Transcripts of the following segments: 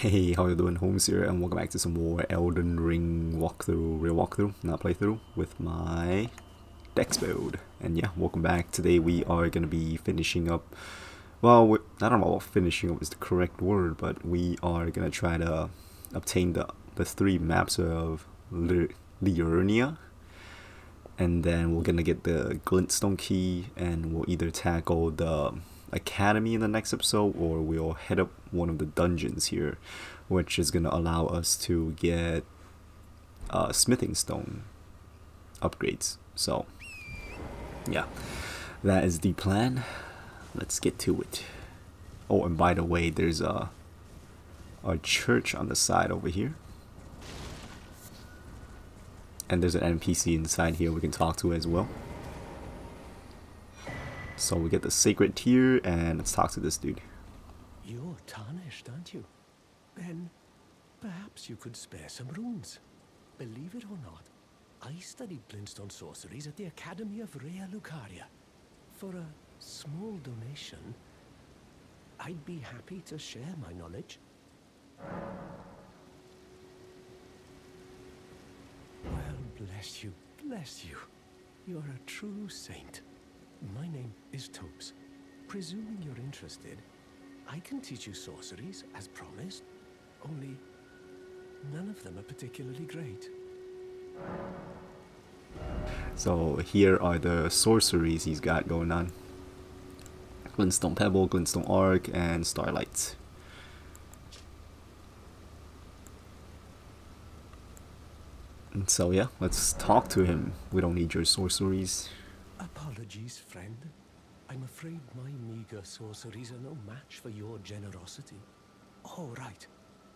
Hey, how you doing, Holmes here, and welcome back to some more Elden Ring real walkthrough, not playthrough, with my Dex Build. And yeah, welcome back. Today we are going to be finishing up, well, I don't know if finishing up is the correct word, but we are going to try to obtain the 3 maps of Liurnia. And then we're going to get the Glintstone Key, and we'll either tackle the Academy in the next episode, or we'll head up one of the dungeons here, which is going to allow us to get smithing stone upgrades. So yeah, that is the plan. Let's get to it. Oh, and by the way, there's a church on the side over here, and there's an NPC inside here we can talk to as well. So we get the sacred tier, and let's talk to this dude. You're tarnished, aren't you? Then perhaps you could spare some runes. Believe it or not, I studied glintstone sorceries at the Academy of Rea Lucaria. For a small donation, I'd be happy to share my knowledge. Well, bless you, bless you. You're a true saint. My name is Topes. Presuming you're interested, I can teach you sorceries, as promised, only none of them are particularly great. So here are the sorceries he's got going on. Glintstone Pebble, Glintstone Arc, and Starlight. And so yeah, let's talk to him. We don't need your sorceries. Apologies, friend. I'm afraid my meager sorceries are no match for your generosity. All right.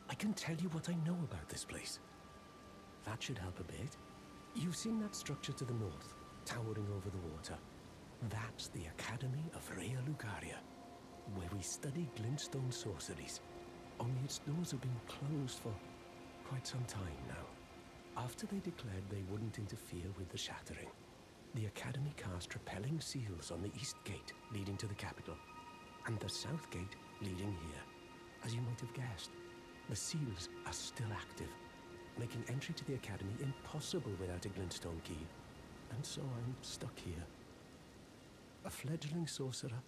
I can tell you what I know about this place. That should help a bit. You've seen that structure to the north, towering over the water. That's the Academy of Rea Lucaria, where we study glintstone sorceries. Only its doors have been closed for quite some time now. After they declared they wouldn't interfere with the shattering, the Academy cast repelling seals on the east gate leading to the capital, and the south gate leading here. As you might have guessed, the seals are still active, making entry to the Academy impossible without a Glintstone Key. And so I'm stuck here. A fledgling sorcerer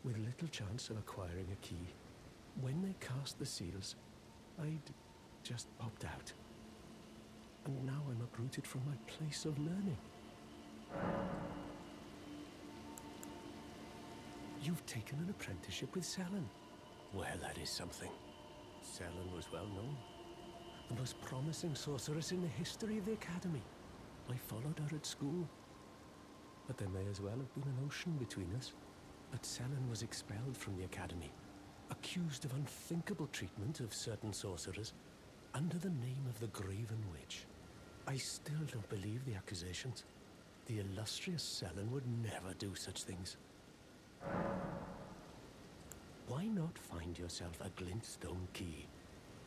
with little chance of acquiring a key. When they cast the seals, I'd just popped out. And now I'm uprooted from my place of learning. You've taken an apprenticeship with Selen. Well, that is something. Selen was well known. The most promising sorceress in the history of the Academy. I followed her at school. But there may as well have been an ocean between us. But Selen was expelled from the Academy, accused of unthinkable treatment of certain sorcerers, under the name of the Graven Witch. I still don't believe the accusations. The illustrious Selen would never do such things. Why not find yourself a Glintstone Key?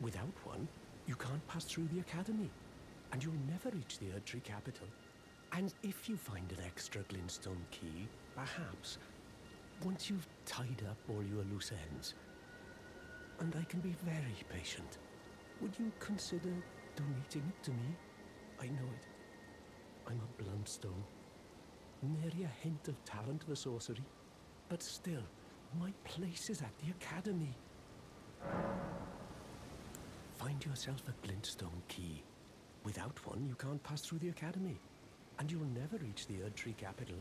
Without one, you can't pass through the Academy, and you'll never reach the Erdtree capital. And if you find an extra Glintstone Key, perhaps, once you've tied up all your loose ends, and I can be very patient, would you consider donating it to me? I know it. I'm a bluntstone. Nary a hint of talent for sorcery. But still, my place is at the Academy. Find yourself a Glintstone Key. Without one, you can't pass through the Academy. And you'll never reach the Erdtree capital.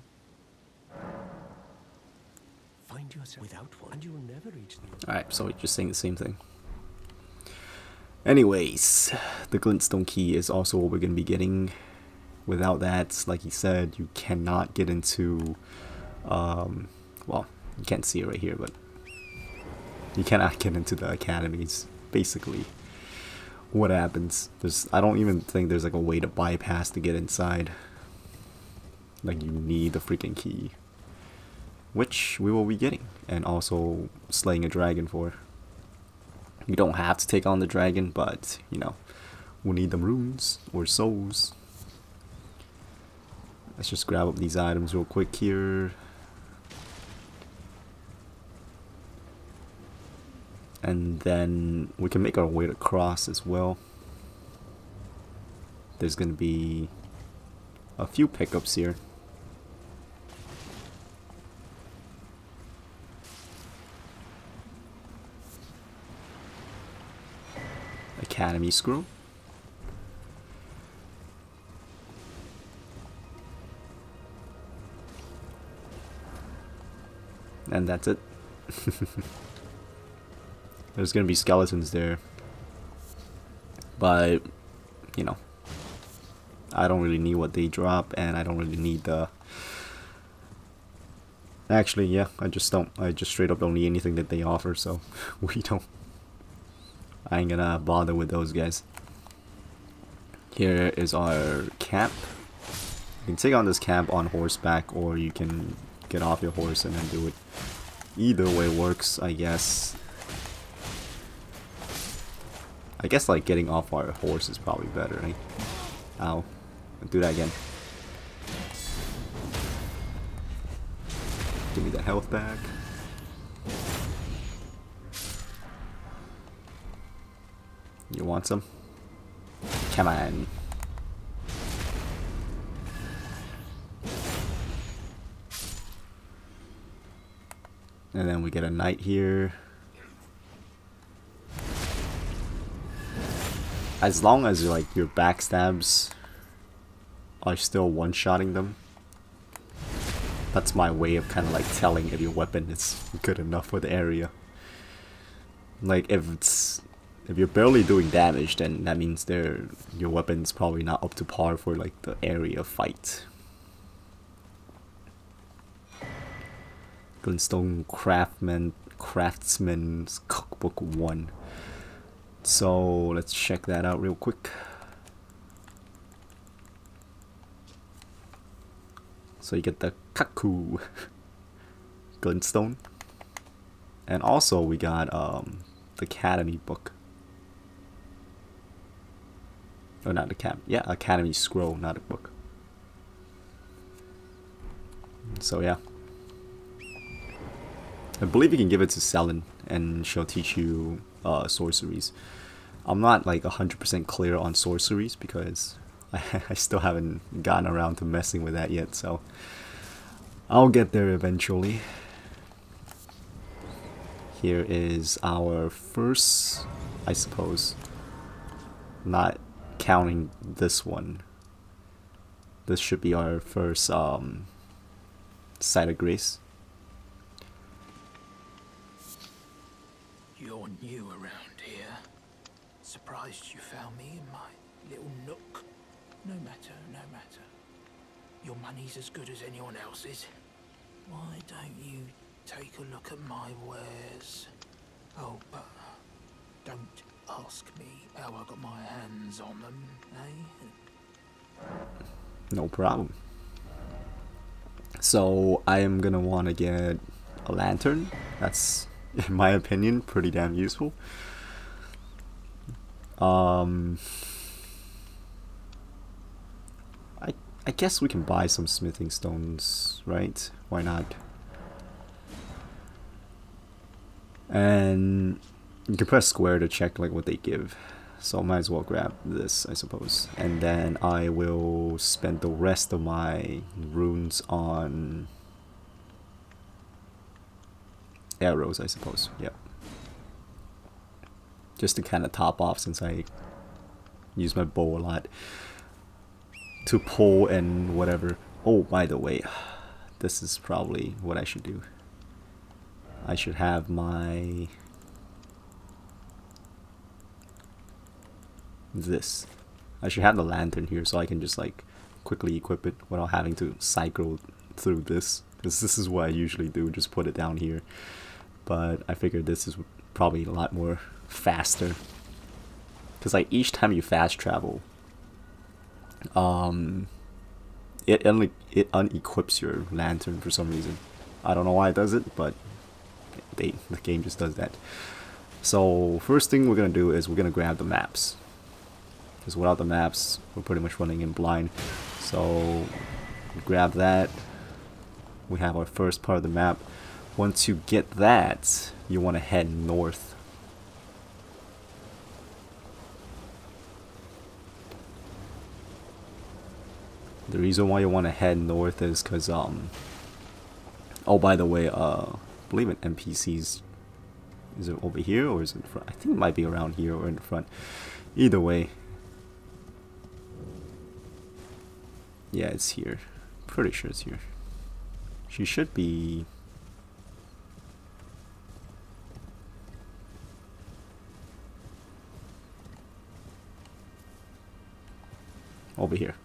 Find yourself without one, and you will never reach the... Alright, so we're just saying the same thing. Anyways, the Glintstone Key is also what we're going to be getting. Without that, like he said, you cannot get into, well, you can't see it right here, but you cannot get into the Academy. It's basically what happens. I don't even think there's like a way to bypass to get inside. Like, you need the freaking key, which we will be getting, and also slaying a dragon for. You don't have to take on the dragon, but, you know, we'll need them runes or souls. Let's just grab up these items real quick here. And then we can make our way across as well. There's going to be a few pickups here. Academy Screw. And that's it. There's gonna be skeletons there, but you know, I don't really need what they drop, and I don't really need the. Actually, yeah, I just don't. I just straight up don't need anything that they offer, so we don't. I ain't gonna bother with those guys. Here is our camp. You can take on this camp on horseback, or you can get off your horse and then do it. Either way works, I guess. I guess like getting off our horse is probably better, right? Ow. I'll do that again. Give me the health back. You want some? Come on. And then we get a knight here. As long as like your backstabs are still one-shotting them, that's my way of kind of like telling if your weapon is good enough for the area. Like if you're barely doing damage, then that means your weapon's probably not up to par for like the area fight. Glintstone Craftsman's Cookbook 1. So let's check that out real quick. So you get the Kaku Glintstone, and also we got the Academy book. Oh, not the Academy scroll, not a book. So yeah, I believe you can give it to Selin, and she'll teach you sorceries. I'm not like 100% clear on sorceries because I still haven't gotten around to messing with that yet, so I'll get there eventually. Here is our first, I suppose, not counting this one. This should be our first site of grace. You're new around here. Surprised you found me in my little nook. No matter, no matter. Your money's as good as anyone else's. Why don't you take a look at my wares? Oh, but don't ask me how I got my hands on them, eh? No problem. So I am gonna want to get a lantern. That's, in my opinion, pretty damn useful. I guess we can buy some smithing stones, right? Why not? And you can press square to check like what they give. So I might as well grab this, I suppose. And then I will spend the rest of my runes on arrows, I suppose. Yep. Just to kind of top off, since I use my bow a lot to pull and whatever. Oh, by the way, this is probably what I should do. I should have my I should have the lantern here, so I can just like quickly equip it without having to cycle through this, because this is what I usually do, just put it down here. But I figured this is probably a lot more faster, because like each time you fast travel, it unequips your lantern for some reason. I don't know why it does it, but the game just does that. So first thing we're gonna do is we're gonna grab the maps, because without the maps we're pretty much running in blind. So grab that. We have our first part of the map. Once you get that, you want to head north The reason why you want to head north is because, oh, by the way, I believe an NPC's, is it over here or is it in front? I think it might be around here or in the front. Either way. Yeah, it's here. Pretty sure it's here. She should be... over here.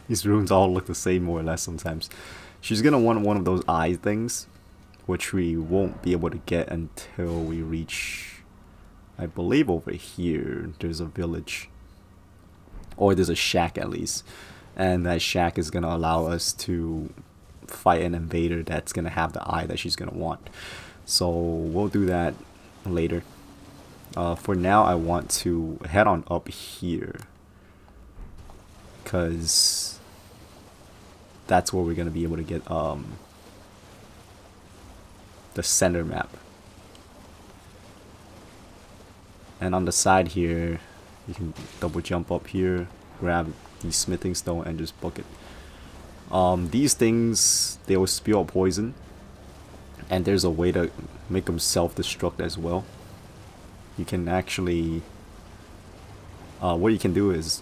These runes all look the same more or less sometimes. She's gonna want one of those eye things, which we won't be able to get until we reach, I believe over here there's a village, or there's a shack at least, and that shack is gonna allow us to fight an invader that's gonna have the eye that she's gonna want. So we'll do that later. For now I want to head on up here, because that's where we're gonna be able to get the center map. And on the side here, you can double jump up here, grab the smithing stone, and just book it. These things, they will spew out poison, and there's a way to make them self-destruct as well. You can actually, what you can do is,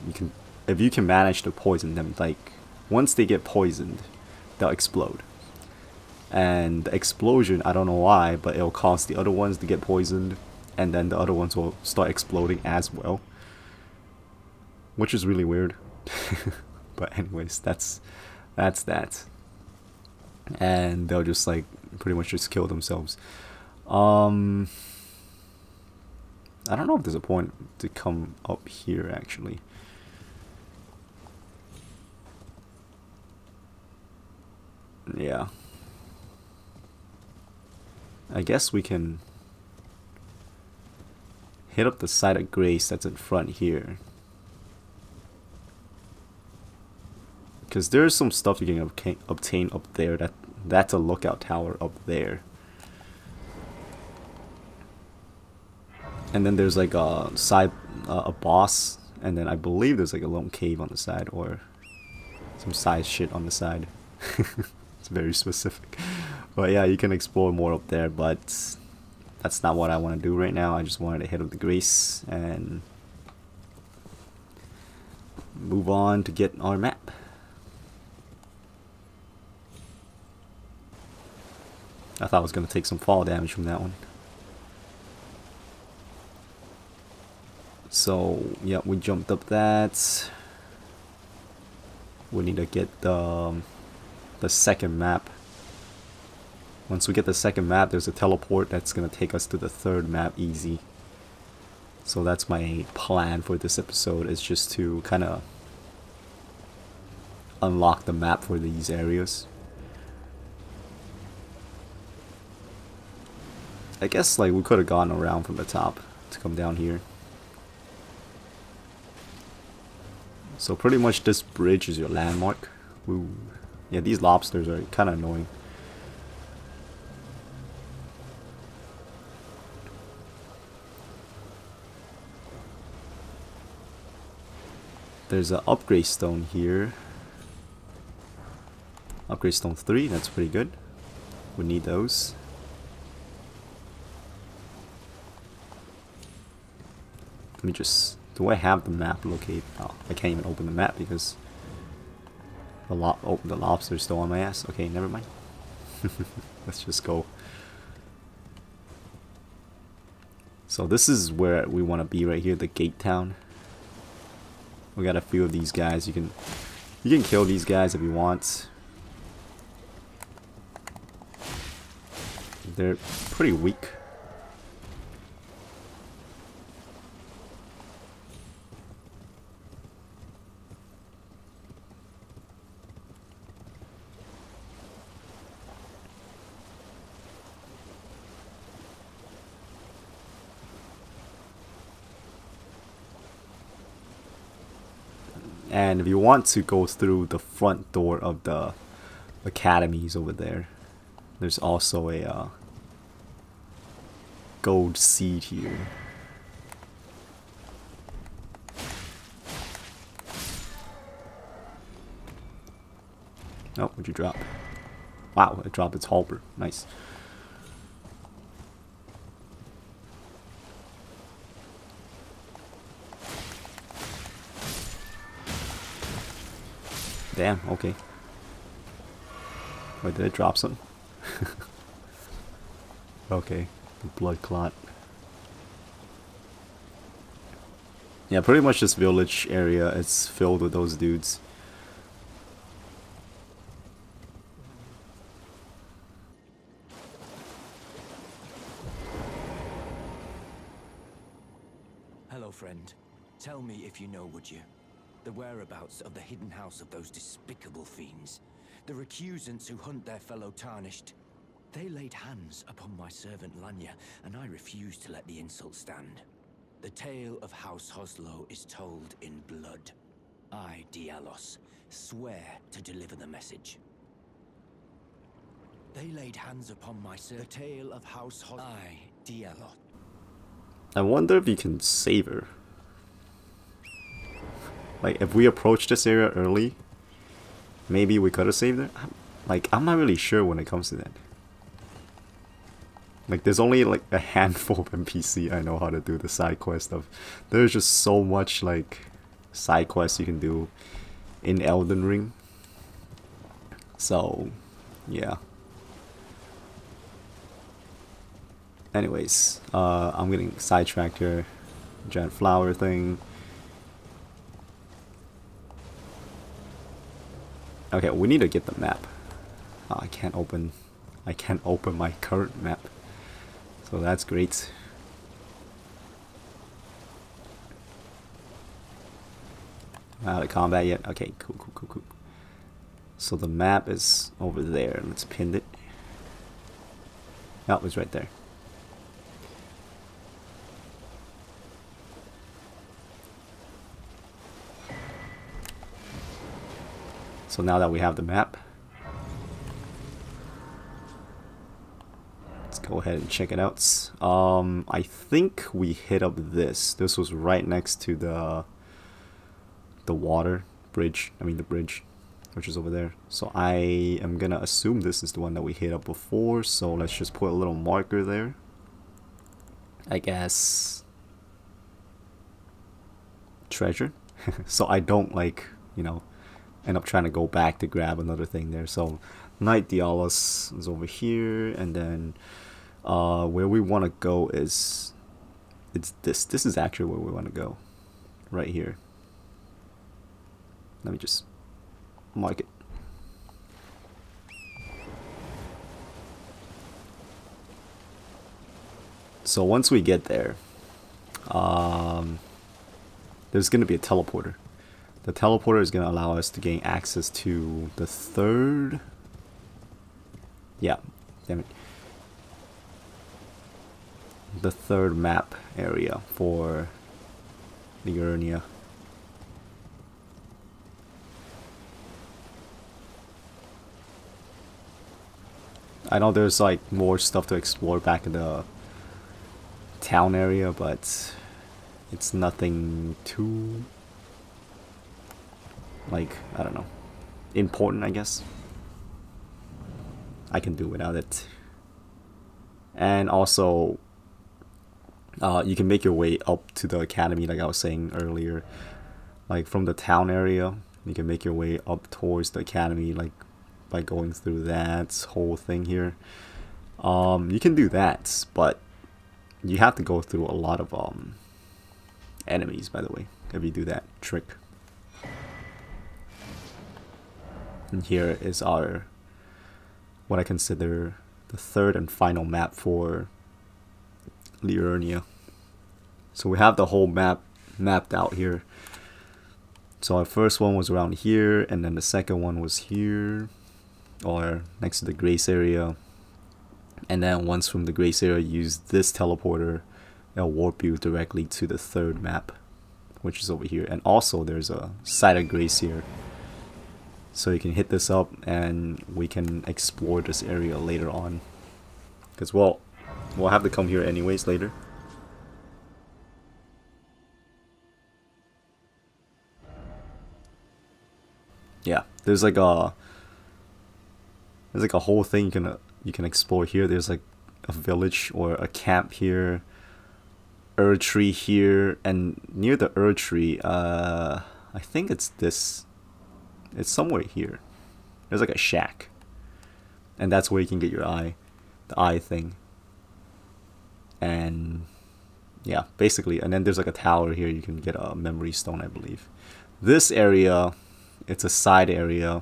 if you can manage to poison them, like once they get poisoned, they'll explode. And the explosion, I don't know why, but it'll cause the other ones to get poisoned, and then the other ones will start exploding as well, which is really weird. But anyways, that's that. And they'll just like pretty much just kill themselves. I don't know if there's a point to come up here actually. Yeah, I guess we can hit up the site of grace that's in front here, because there's some stuff you can obtain up there. That's a lookout tower up there, and then there's like a side a boss, and then I believe there's like a lone cave on the side, or some side shit on the side. It's very specific, but yeah, you can explore more up there, but that's not what I want to do right now. I just wanted to hit up the grace and move on to get our map. I thought I was going to take some fall damage from that one. So yeah, we jumped up that. We need to get the second map. Once we get the second map, there's a teleport that's gonna take us to the third map easy. So that's my plan for this episode, is just to kind of unlock the map for these areas. I guess like we could have gone around from the top to come down here. So pretty much this bridge is your landmark. Ooh. Yeah, these lobsters are kind of annoying. There's an upgrade stone here. Upgrade stone 3, that's pretty good. We need those. Let me just... do I have the map located? Oh, I can't even open the map because the lobster's still on my ass. Okay, never mind. Let's just go. So this is where we want to be right here, the gate town. We got a few of these guys. You can kill these guys if you want. They're pretty weak. And if you want to go through the front door of the academies over there, there's also a gold seed here. Oh, what'd you drop? Wow, it dropped its halberd. Nice. Damn, okay. Wait, did it drop something? Okay, the blood clot. Yeah, pretty much this village area is filled with those dudes. Hello, friend. Tell me if you know, would you? The whereabouts of the hidden house of those despicable fiends. The recusants who hunt their fellow tarnished. They laid hands upon my servant Liurnia, and I refused to let the insult stand. The tale of House Hoslow is told in blood. I, Dialos, swear to deliver the message. They laid hands upon my servant. The tale of House Hoslow. I, Dialos. I wonder if you can save her. Like, if we approach this area early, maybe we could have saved her? Like, I'm not really sure when it comes to that. Like, there's only like a handful of NPC I know how to do the side quest stuff. There's just so much like side quests you can do in Elden Ring. So, yeah. Anyways, I'm getting sidetracked here. Giant flower thing. Okay, we need to get the map. Oh, I can't open my current map. So that's great. Not out of combat yet. Okay, cool. So the map is over there. Let's pin it. Oh, it's right there. So now that we have the map, let's go ahead and check it out. I think we hit up this. This was right next to the water bridge. I mean the bridge, which is over there. So I am gonna assume this is the one that we hit up before. So let's just put a little marker there. I guess treasure. So I don't like, you know, end up trying to go back to grab another thing there. So Knight Dialos is over here, and then where we want to go is this is actually where we want to go, right here. Let me just mark it. So once we get there, there's going to be a teleporter. The teleporter is going to allow us to gain access to the third... Yeah, damn it. The third map area for Liurnia. I know there's like more stuff to explore back in the town area, but it's nothing too, like, I don't know, important, I guess. I can do without it. And also, you can make your way up to the academy, like I was saying earlier. Like from the town area, you can make your way up towards the academy, like by going through that whole thing here. You can do that, but you have to go through a lot of enemies, by the way, if you do that trick. And here is our, what I consider the third and final map for Liurnia. So we have the whole map mapped out here. So our first one was around here, and then the second one was here, or next to the grace area. And then once from the grace area, use this teleporter, it'll warp you directly to the third map, which is over here. And also there's a site of grace here, so you can hit this up and we can explore this area later on, because we'll have to come here anyways later. Yeah, there's like a There's like a whole thing you can explore here. There's like a village or a camp here, tree here, and near the tree, I think it's this. It's somewhere here. There's like a shack, and that's where you can get your eye, the eye thing. And yeah, basically, and then there's like a tower here. You can get a memory stone, I believe. This area, it's a side area.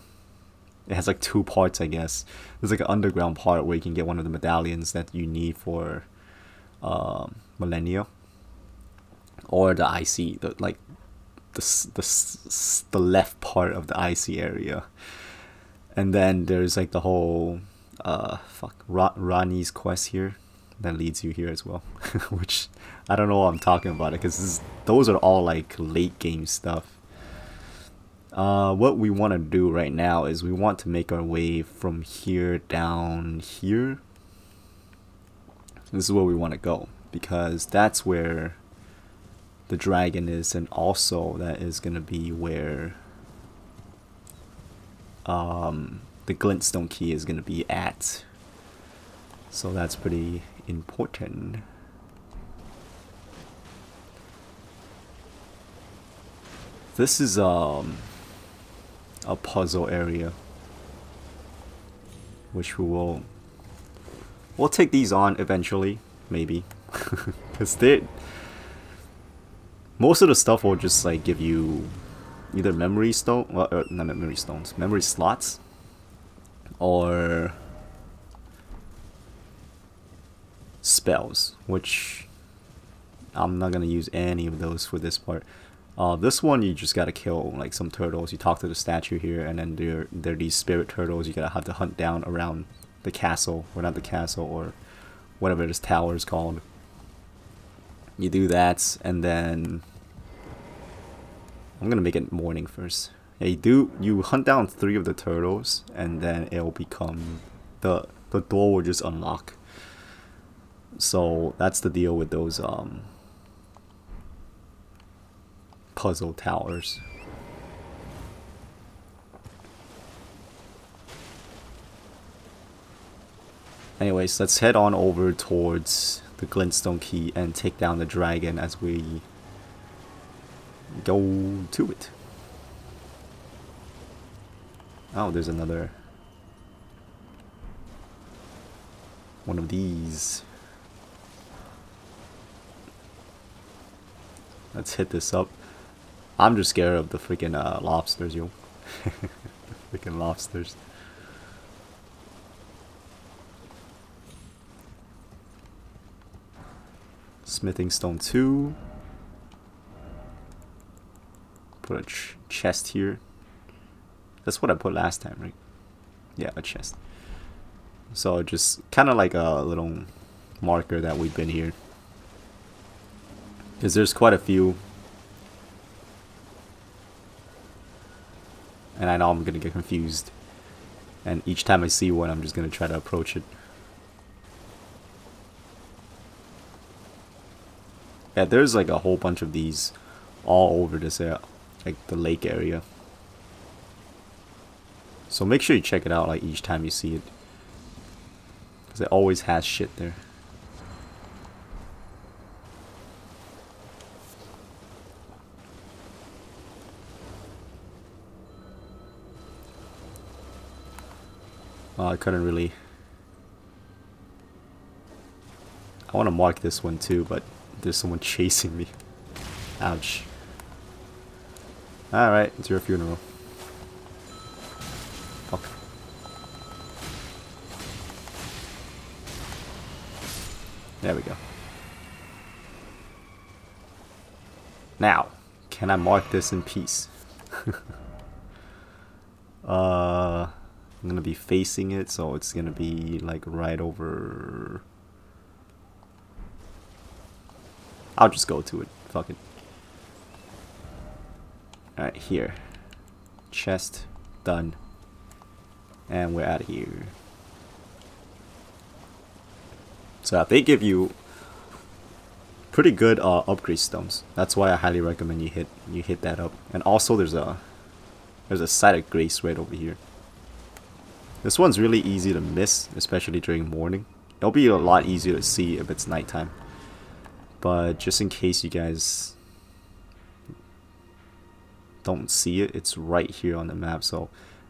It has like two parts, I guess. There's like an underground part where you can get one of the medallions that you need for Millennia, or the IC, the left part of the IC area. And then there's like the whole Rani's quest here that leads you here as well, which I don't know what I'm talking about, because those are all like late game stuff. What we want to do right now is we want to make our way from here down here. This is where we want to go, because that's where the dragon is, and also that is going to be where the Glintstone Key is going to be at. So that's pretty important. This is a puzzle area, which we'll take these on eventually, maybe, because most of the stuff will just like give you either memory stone, well, not memory stones, memory slots, or spells, which I'm not gonna use any of those for this part. This one you just gotta kill like some turtles. You talk to the statue here, and then they're these spirit turtles you gotta have to hunt down around the castle, or not the castle, or whatever this tower is called. You do that, and then I'm gonna make it morning first. Yeah, you hunt down 3 of the turtles, and then it'll become the door will just unlock. So that's the deal with those puzzle towers. Anyways, let's head on over towards the Glintstone Key and take down the dragon as we go to it. Oh, there's another one of these. Let's hit this up. I'm just scared of the freaking lobsters, yo. The freaking lobsters. Smithing stone 2. Put a chest here. That's what I put last time, right? Yeah, a chest. So just kind of like a little marker that we've been here, because there's quite a few, and I know I'm gonna get confused, and each time I see one I'm just gonna try to approach it. Yeah, there's like a whole bunch of these all over this area, like the lake area. So make sure you check it out like each time you see it, because it always has shit there. Oh, I couldn't really. I want to mark this one too, but there's someone chasing me. Ouch. Alright, it's your funeral. Fuck. There we go. Now, can I mark this in peace? I'm gonna be facing it, so it's gonna be like right over. I'll just go to it. Fuck it. Alright, here. Chest. Done. And we're out of here. So they give you pretty good upgrade stones. That's why I highly recommend you hit that up. And also there's a site of grace right over here. This one's really easy to miss, especially during morning. It'll be a lot easier to see if it's nighttime. But just in case you guys don't see it, it's right here on the map. So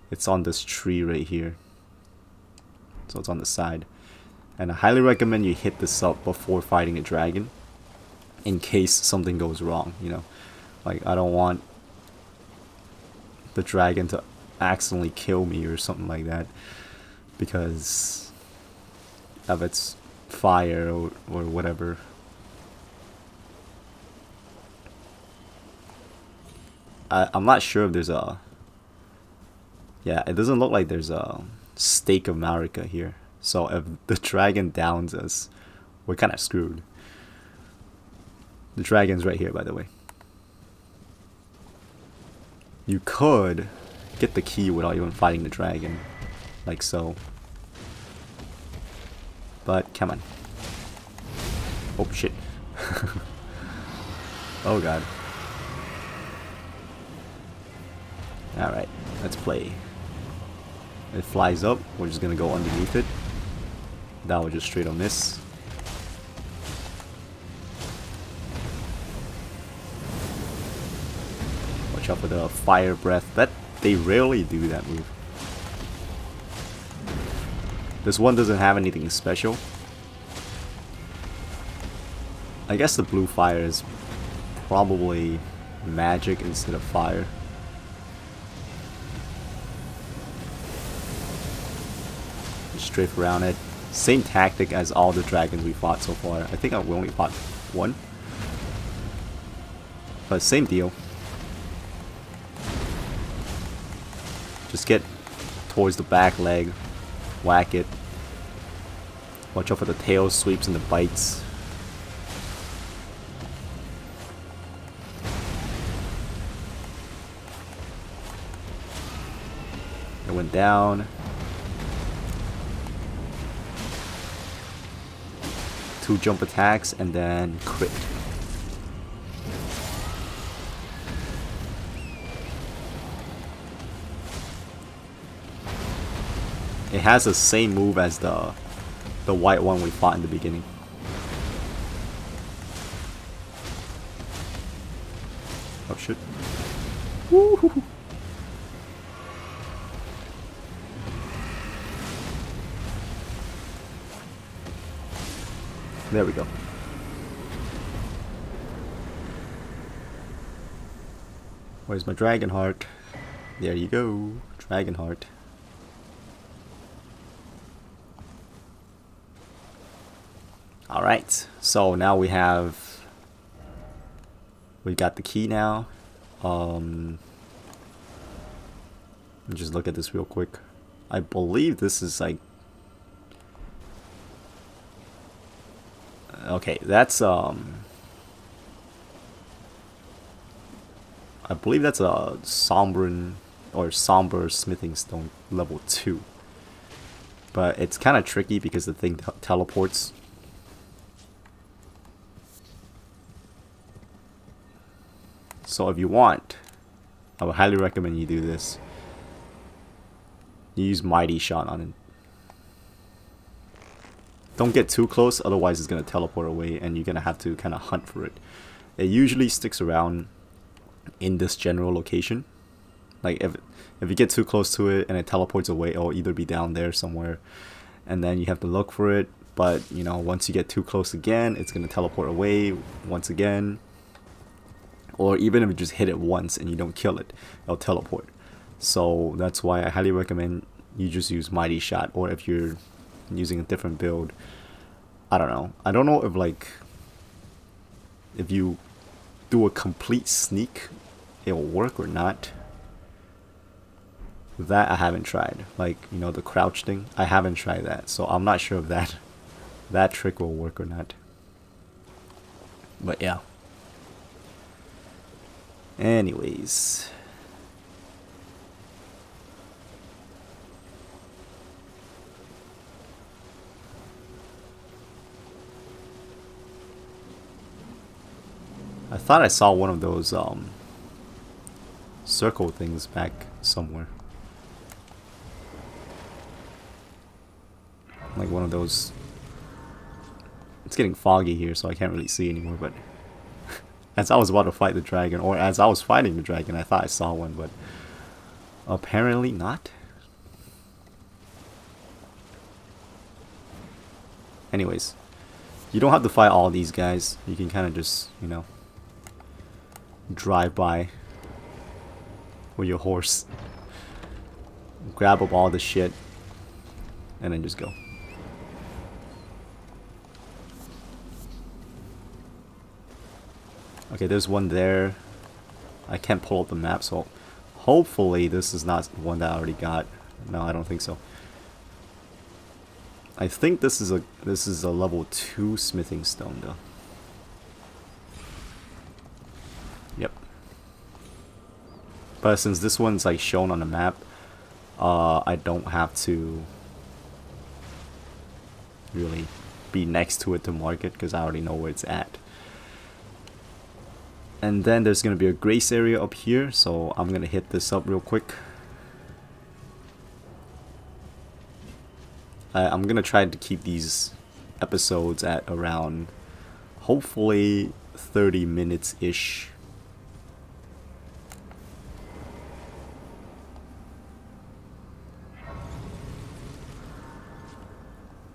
it's on this tree right here. So it's on the side. And I highly recommend you hit this up before fighting a dragon, in case something goes wrong, you know. Like, I don't want the dragon to accidentally kill me or something like that because of its fire or whatever. I'm not sure if there's a... Yeah, it doesn't look like there's a Stake of Marika here. So if the dragon downs us, we're kind of screwed. The dragon's right here, by the way. You could get the key without even fighting the dragon, like so. But come on. Oh shit. Oh god. Alright, let's play. It flies up, we're just gonna go underneath it. That will just straight on miss. Watch out for the fire breath. That they rarely do that move. This one doesn't have anything special. I guess the blue fire is probably magic instead of fire. Just strafe around it. Same tactic as all the dragons we fought so far. I think we only fought one. But same deal. Just get towards the back leg. Whack it. Watch out for the tail sweeps and the bites. It went down. 2 jump attacks and then crit. It has the same move as the white one we fought in the beginning. Oh shit. Woo-hoo-hoo. There we go. Where's my dragon heart? There you go, dragon heart. Alright, so now we got the key now. Let me just look at this real quick. I believe this is like... Okay, that's I believe that's a somber smithing stone level 2. But it's kind of tricky because the thing teleports. So if you want, I would highly recommend you do this. You use Mighty Shot on it. Don't get too close, otherwise it's going to teleport away and you're going to have to kind of hunt for it. It usually sticks around in this general location. Like if you get too close to it and it teleports away, it'll either be down there somewhere and then you have to look for it. But you know, once you get too close again, it's going to teleport away once again. Or even if you just hit it once and you don't kill it, it'll teleport. So that's why I highly recommend you just use Mighty Shot. Or if you're using a different build, I don't know if like if you do a complete sneak it'll work or not. That I haven't tried, like, you know, the crouch thing, I haven't tried that, so I'm not sure if that trick will work or not. But yeah, anyways, I thought I saw one of those circle things back somewhere. like one of those. It's getting foggy here, so I can't really see anymore, but as I was about to fight the dragon, or as I was fighting the dragon, I thought I saw one, but apparently not. Anyways, you don't have to fight all these guys. You can kind of just, you know, drive by with your horse, grab up all the shit, and then just go. Okay, there's one there. I can't pull up the map, so hopefully this is not one that I already got. No, I don't think so. I think this is a level 2 smithing stone though. Yep. But since this one's like shown on the map, I don't have to really be next to it to mark it because I already know where it's at. And then there's going to be a grace area up here, so I'm going to hit this up real quick. I'm going to try to keep these episodes at around, hopefully, 30 minutes-ish.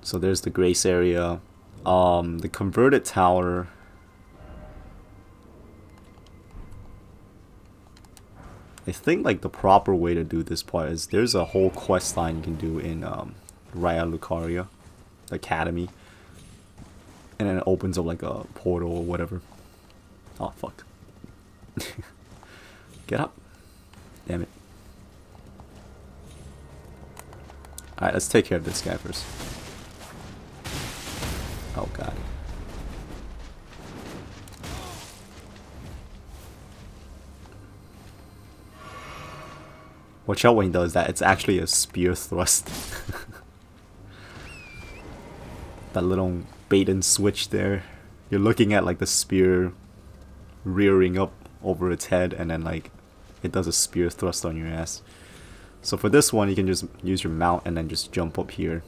So there's the grace area. The converted tower. I think like the proper way to do this part is there's a whole quest line you can do in Raya Lucaria Academy, and then it opens up like a portal or whatever. Oh fuck. Get up. Damn it. Alright, let's take care of this guy first. Oh god. Watch out when he does that, it's actually a spear thrust. That little bait and switch there. You're looking at like the spear rearing up over its head, and then like it does a spear thrust on your ass. So for this one you can just use your mount and then just jump up here.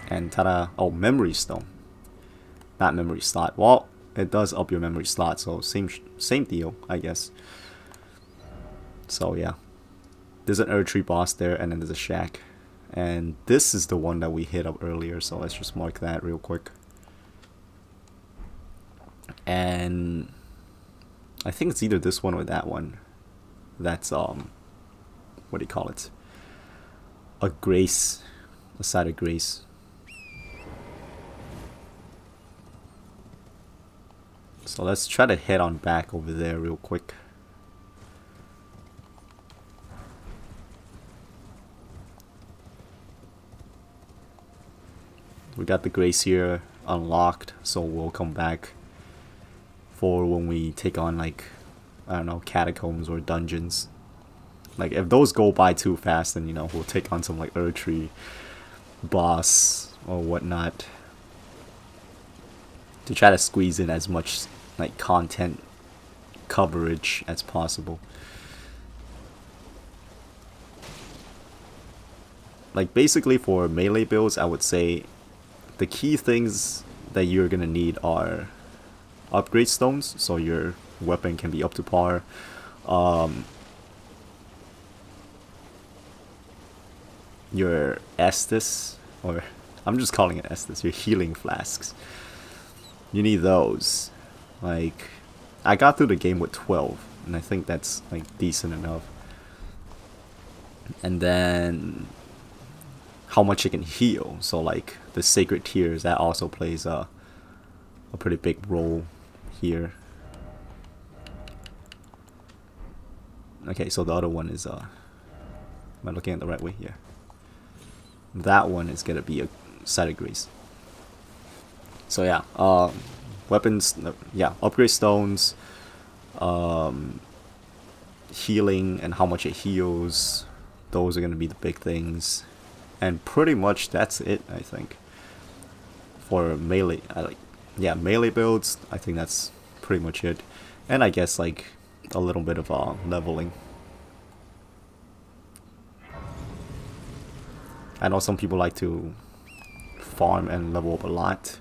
And ta-da! Oh, memory stone. Not memory slot. Well, it does up your memory slot, so same deal, I guess. So yeah, there's an Erdtree boss there, and then there's a shack, and this is the one that we hit up earlier. So let's just mark that real quick. And I think it's either this one or that one. That's what do you call it? A grace, a side of grace. So let's try to head on back over there real quick. We got the grace here unlocked, so we'll come back for when we take on like, I don't know, catacombs or dungeons. Like if those go by too fast, then you know we'll take on some like Erdtree boss or whatnot to try to squeeze in as much like content coverage as possible. Like basically for melee builds, I would say the key things that you're gonna need are upgrade stones, so your weapon can be up to par. Your Estus, or I'm just calling it Estus, your healing flasks. You need those. Like, I got through the game with 12, and I think that's like decent enough. And then how much it can heal. So like the sacred tears, that also plays a pretty big role here. Okay, so the other one is am I looking at the right way? Yeah. That one is gonna be a side of grace. So yeah, weapons, yeah, upgrade stones, healing and how much it heals, those are gonna be the big things. And pretty much that's it, I think. For melee, melee builds, I think that's pretty much it. And I guess like a little bit of leveling. I know some people like to farm and level up a lot,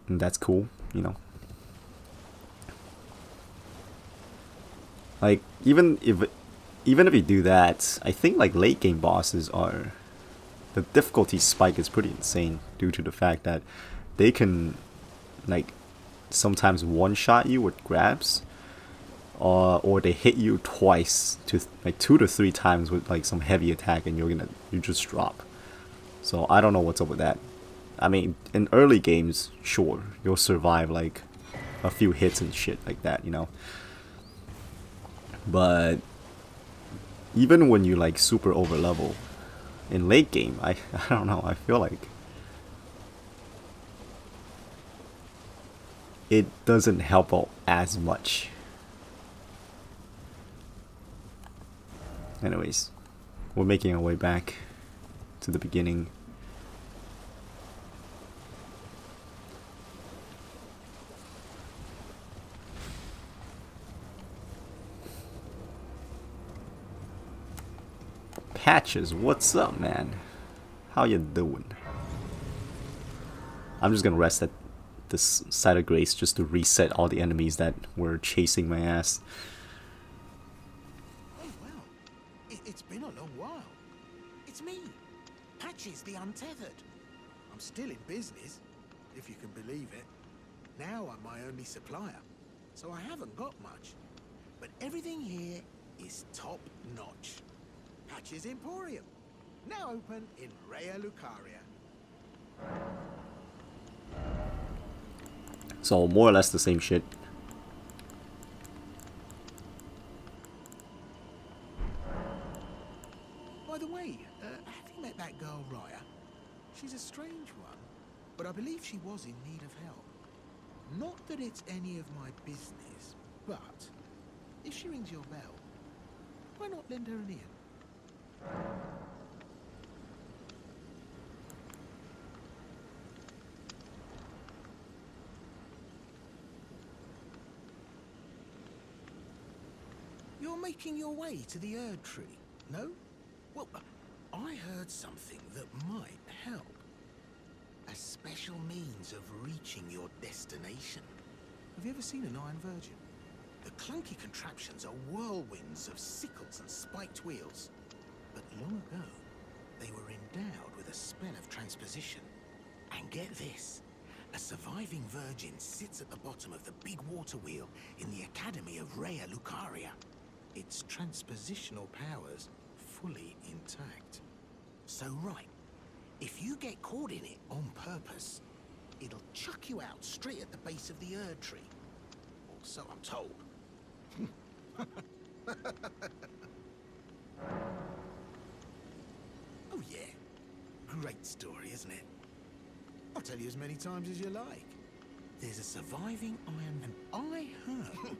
and that's cool, you know. Like even if you do that, I think like late game bosses are, the difficulty spike is pretty insane due to the fact that they can like sometimes one shot you with grabs, or they hit you twice to like 2 to 3 times with like some heavy attack, and you just drop. So I don't know what's up with that. I mean, in early games, sure, you'll survive like a few hits and shit like that, you know. But even when you like super over level in late game, I don't know, I feel like it doesn't help out as much. Anyways, we're making our way back to the beginning. Patches, what's up, man? How you doing? I'm just gonna rest at this site of grace just to reset all the enemies that were chasing my ass. Oh well, it's been a long while. It's me, Patches the Untethered. I'm still in business, if you can believe it. Now I'm my only supplier, so I haven't got much. But everything here is top notch. Patches Emporium, now open in Raya Lucaria. So more or less the same shit. By the way, have you met that girl Raya? She's a strange one, but I believe she was in need of help. Not that it's any of my business, but if she rings your bell, why not lend her an ear? You're making your way to the Erd Tree, no? Well, I heard something that might help. A special means of reaching your destination. Have you ever seen an Iron Virgin? The clunky contraptions are whirlwinds of sickles and spiked wheels. But long ago, they were endowed with a spell of transposition. And get this, a surviving virgin sits at the bottom of the big water wheel in the Academy of Raya Lucaria. Its transpositional powers fully intact. So right, if you get caught in it on purpose, it'll chuck you out straight at the base of the Erd Tree. Or so I'm told. Oh yeah, great story, isn't it? I'll tell you as many times as you like. There's a surviving iron, and I heard.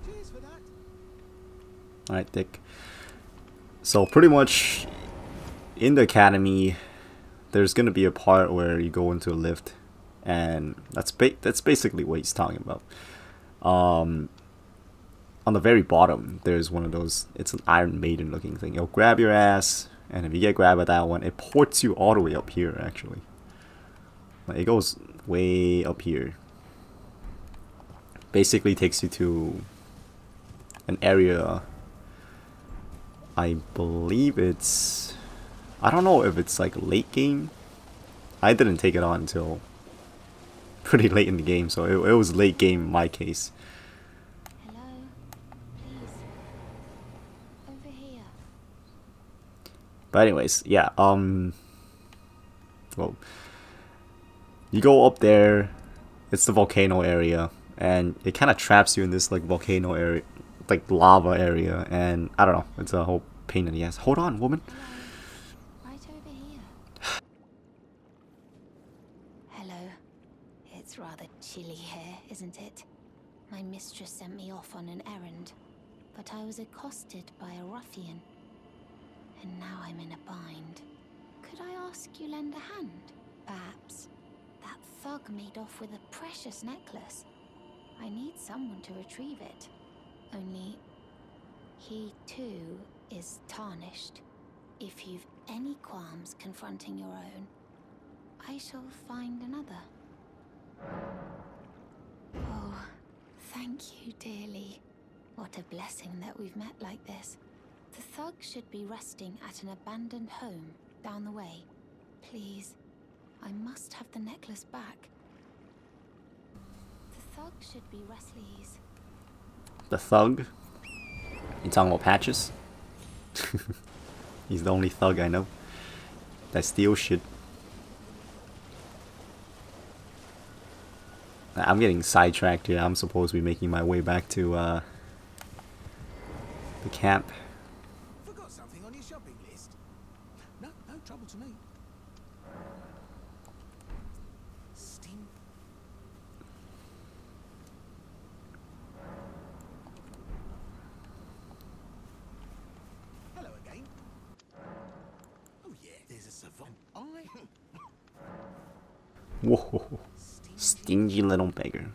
Cheers for that. Alright, Dick. So pretty much in the academy, there's gonna be a part where you go into a lift, and that's basically what he's talking about. On the very bottom, there's one of those. It's an Iron Maiden looking thing. It'll grab your ass, and if you get grabbed by that one, it ports you all the way up here. Actually, like, it goes way up here. Basically, takes you to an area. I believe it's, I don't know if it's like late game. I didn't take it on until pretty late in the game, so it was late game in my case. Hello, please, over here. But anyways, yeah, well, you go up there, it's the volcano area, and it kind of traps you in this like volcano area, like lava area, and I don't know, it's a whole pain in the ass. Hold on, woman. Hello, right over here. Hello. It's rather chilly here, isn't it? My mistress sent me off on an errand, but I was accosted by a ruffian. And now I'm in a bind. Could I ask you lend a hand? Perhaps. That thug made off with a precious necklace. I need someone to retrieve it. Only, he too is tarnished. If you've any qualms confronting your own, I shall find another. Oh, thank you dearly. What a blessing that we've met like this. The thug should be resting at an abandoned home down the way. Please, I must have the necklace back. The thug should be restless. The thug? You talking about Patches? He's the only thug I know that steals shit. I'm getting sidetracked here. I'm supposed to be making my way back to the camp. Forgot something on your shopping list? No trouble to me. Steam. Hello again. Oh yeah, there's a savant. Whoa, stingy little beggar.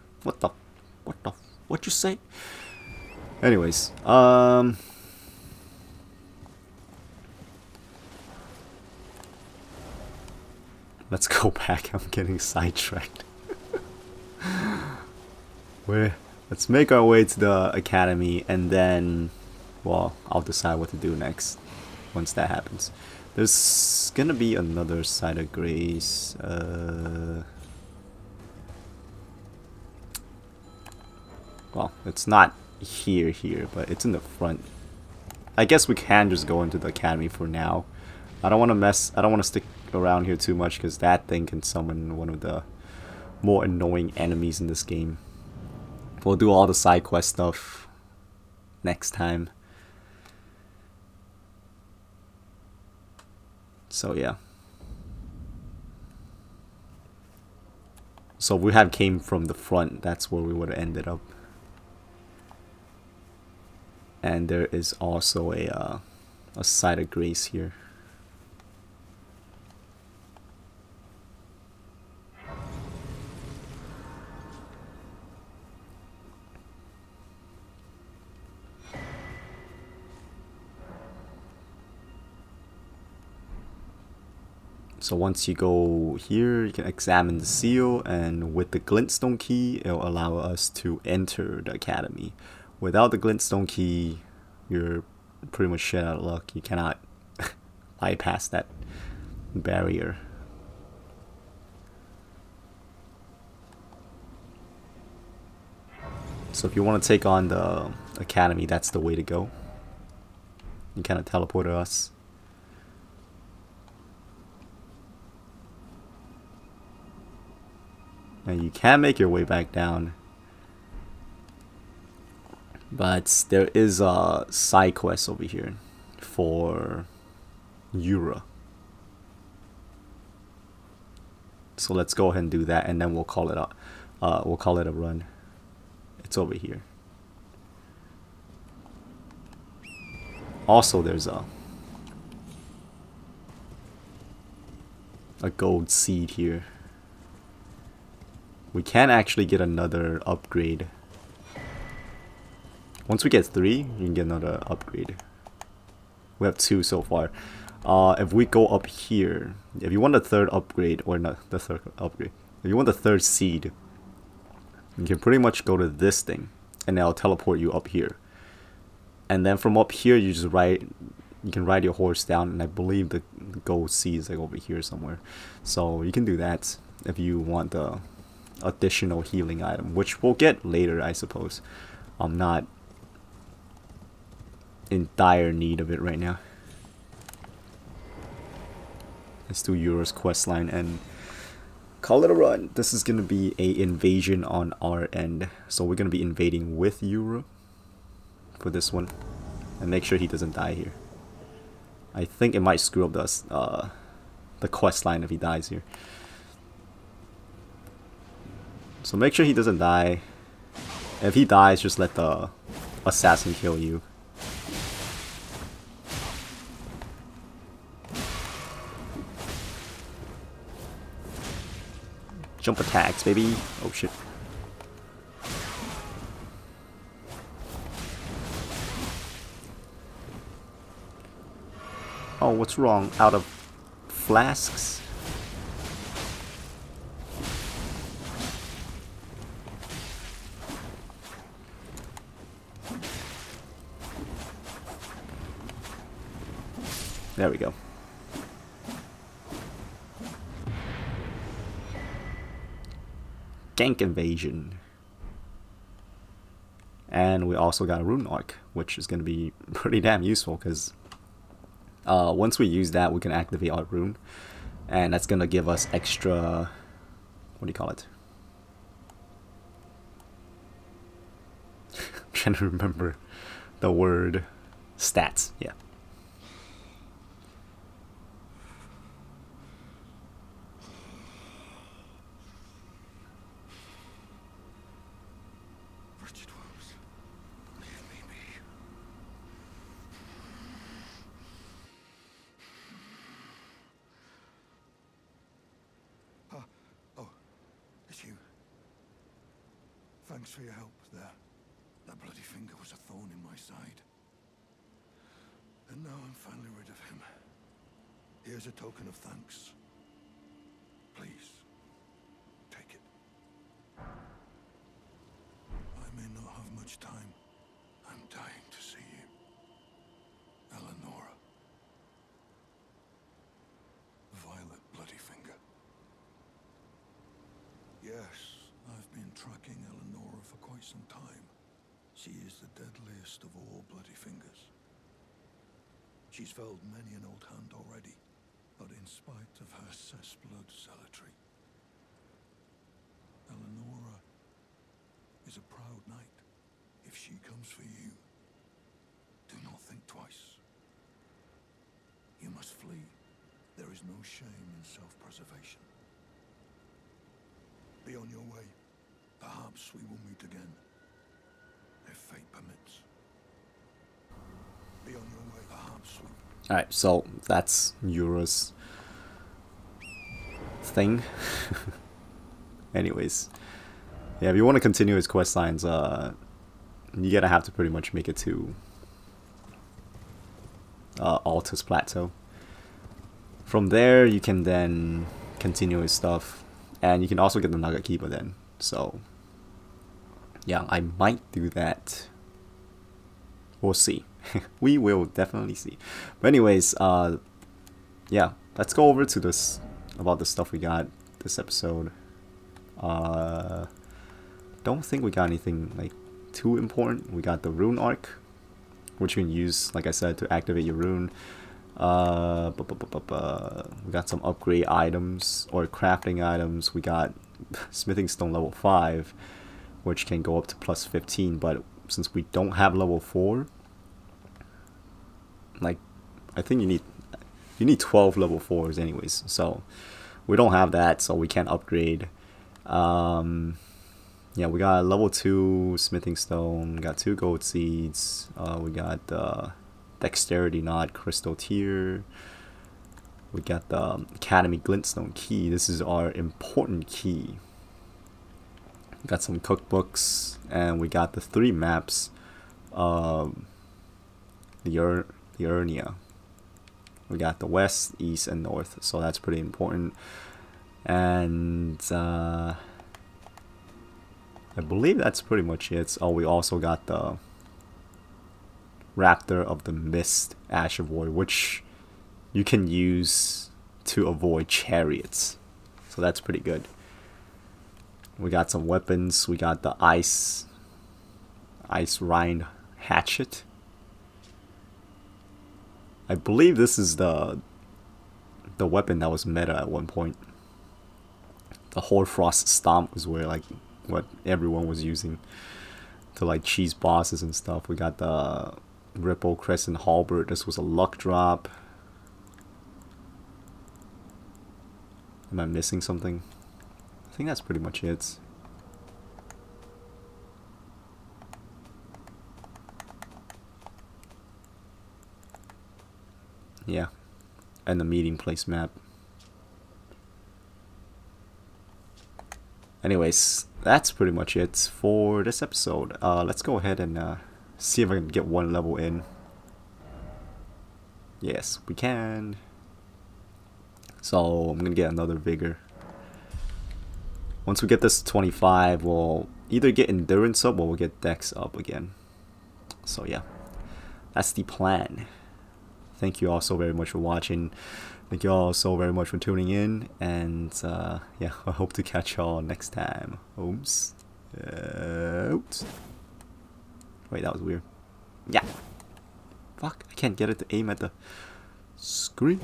What you say? Anyways, let's go back. I'm getting sidetracked. Let's make our way to the academy, and then, well, I'll decide what to do next once that happens. There's gonna be another side of grace. Well, it's not here, but it's in the front. I guess we can just go into the academy for now. I don't want to stick around here too much, because that thing can summon one of the more annoying enemies in this game. We'll do all the side quest stuff next time. So yeah. So if we had came from the front, that's where we would have ended up. And there is also a side of grace here. So once you go here, you can examine the seal, and with the Glintstone Key, it'll allow us to enter the academy. Without the Glintstone Key, you're pretty much shit out of luck. You cannot bypass that barrier. So if you want to take on the academy, that's the way to go. You kind of teleport us. And you can make your way back down, but there is a side quest over here for Yura. So let's go ahead and do that, and then we'll call it a run. It's over here. Also, there's a gold seed here. We can actually get another upgrade. Once we get 3, you can get another upgrade. We have 2 so far. If we go up here, if you want the 3rd upgrade, or not the 3rd upgrade, if you want the 3rd seed, you can pretty much go to this thing, and it'll teleport you up here. And then from up here, you can ride your horse down, and I believe the gold seed is like over here somewhere. So you can do that if you want the additional healing item, which we'll get later, I suppose. I'm not in dire need of it right now. Let's do Yura's questline and call it a run. This is gonna be a invasion on our end, so we're gonna be invading with Yura for this one, and make sure he doesn't die here. I think it might screw up the questline if he dies here. So make sure he doesn't die. If he dies, just let the assassin kill you. Jump attacks, baby. Oh shit. Oh, what's wrong? Out of flasks? There we go. Gank invasion. And we also got a Rune Arc, which is going to be pretty damn useful because once we use that, we can activate our rune, and that's going to give us extra, what do you call it? I'm trying to remember the word. Stats, yeah. Thanks for your help there. That bloody finger was a thorn in my side. And now I'm finally rid of him. Here's a token of thanks. Please, take it. I may not have much time. I'm dying to see you. Eleonora. Violet bloody finger. Yes, I've been tracking Eleonora for quite some time. She is the deadliest of all bloody fingers. She's felled many an old hand already, but in spite of her cessblood zealotry, Eleonora is a proud knight. If she comes for you, do not think twice. You must flee. There is no shame in self-preservation. Be on your way. Perhaps we will meet again, if fate permits. Be on your way. Perhaps we... Alright, so that's Yura's thing. Anyways, yeah, if you want to continue his quest lines, you're gonna have to pretty much make it to Altus Plateau. From there, you can then continue his stuff, and you can also get the Nugget Keeper then. So, yeah, I might do that. We'll see. We will definitely see. But anyways, yeah, let's go over to this about the stuff we got this episode. Don't think we got anything like too important. We got the Rune Arc, which you can use, like I said, to activate your rune. We got some upgrade items or crafting items. We got Smithing Stone level 5, which can go up to plus 15, but since we don't have level 4, like, I think you need 12 level 4s anyways, so we don't have that, so we can't upgrade. Yeah, we got level 2 Smithing Stone, got 2 gold seeds, we got Dexterity Knot Crystal Tier, we got the Academy Glintstone Key. This is our important key. We got some cookbooks, and we got the 3 maps of Liurnia. We got the west, east, and north, so that's pretty important. And I believe that's pretty much it. Oh, we also got the Raptor of the Mist Ash of War, which you can use to avoid chariots, so that's pretty good. We got some weapons. We got the Icerind Hatchet. I believe this is the weapon that was meta at one point. The Hoarfrost Stomp was where, like, what everyone was using to like cheese bosses and stuff. We got the Ripple Crescent Halberd. This was a luck drop. Am I missing something? I think that's pretty much it. Yeah, and the meeting place map. anyways, that's pretty much it for this episode. Let's go ahead and see if I can get one level in. Yes, we can. So I'm gonna get another vigor. Once we get this 25, we'll either get endurance up or we'll get dex up again. So yeah, that's the plan. Thank you all so very much for watching. Thank you all so very much for tuning in. And yeah, I hope to catch y'all next time. Oops. Oops. Wait, that was weird. Yeah. Fuck, I can't get it to aim at the screen.